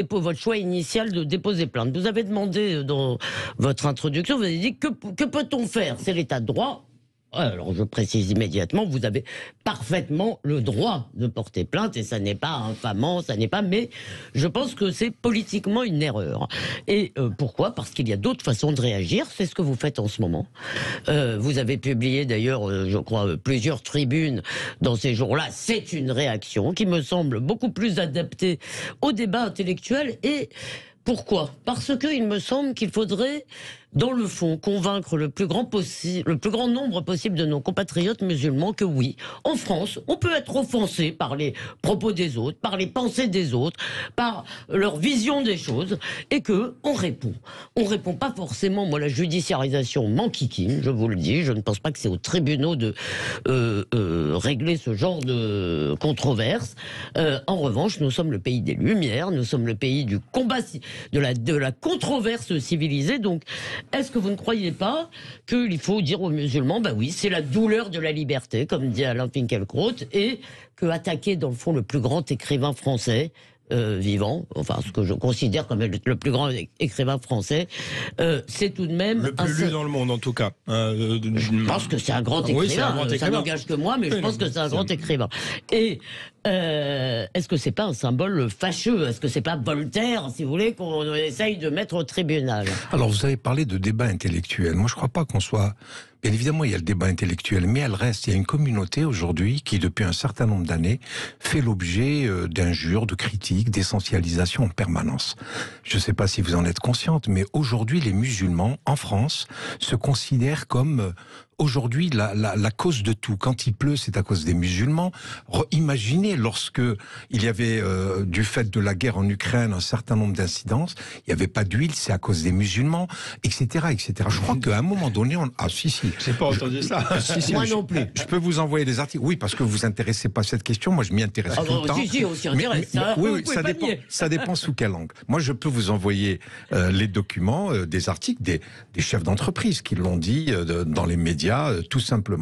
pour votre choix initial de déposer plainte. Vous avez demandé dans votre introduction, vous avez dit que peut-on faire? C'est l'état de droit. Alors je précise immédiatement, vous avez parfaitement le droit de porter plainte et ça n'est pas infamant, ça n'est pas. Mais je pense que c'est politiquement une erreur. Et pourquoi? Parce qu'il y a d'autres façons de réagir. C'est ce que vous faites en ce moment. Vous avez publié d'ailleurs, je crois, plusieurs tribunes dans ces jours-là. C'est une réaction qui me semble beaucoup plus adaptée au débat intellectuel. Et pourquoi? Parce qu'il me semble qu'il faudrait, dans le fond, convaincre le plus grand nombre possible de nos compatriotes musulmans que oui, en France, on peut être offensé par les propos des autres, par les pensées des autres, par leur vision des choses, et que on répond. On répond pas forcément. Moi, la judiciarisation m'enquiquine, je vous le dis. Je ne pense pas que c'est aux tribunaux de régler ce genre de controverse. En revanche, nous sommes le pays des Lumières, nous sommes le pays du combat, de la controverse civilisée. Donc, est-ce que vous ne croyez pas qu'il faut dire aux musulmans, bah oui, c'est la douleur de la liberté, comme dit Alain Finkielkraut, et que attaquer, dans le fond, le plus grand écrivain français vivant, enfin ce que je considère comme le plus grand écrivain français, c'est tout de même... Le plus lu dans le monde, en tout cas. Je pense que c'est un grand écrivain. Oui, c'est un grand écrivain. Ça n'engage que moi, mais je pense que c'est un grand écrivain. Et est-ce que c'est pas un symbole fâcheux? Est-ce que c'est pas Voltaire, si vous voulez, qu'on essaye de mettre au tribunal? Alors, vous avez parlé de débat intellectuel. Moi, je crois pas qu'on soit... Bien évidemment, il y a le débat intellectuel, mais elle reste. Il y a une communauté aujourd'hui qui, depuis un certain nombre d'années, fait l'objet d'injures, de critiques, d'essentialisation en permanence. Je ne sais pas si vous en êtes consciente, mais aujourd'hui, les musulmans, en France, se considèrent comme... aujourd'hui, la cause de tout. Quand il pleut, c'est à cause des musulmans. Imaginez lorsque il y avait, du fait de la guerre en Ukraine, un certain nombre d'incidences, il n'y avait pas d'huile, c'est à cause des musulmans, etc., etc. Je crois qu'à un moment donné, ah si. J'ai pas entendu ça. Moi non plus. Je peux vous envoyer des articles. Oui, parce que vous intéressez pas à cette question. Moi, je m'y intéresse tout le temps. Si, on s'y intéresse. Oui, ça dépend sous quel angle. Moi, je peux vous envoyer les documents, des articles des chefs d'entreprise qui l'ont dit dans les médias, tout simplement.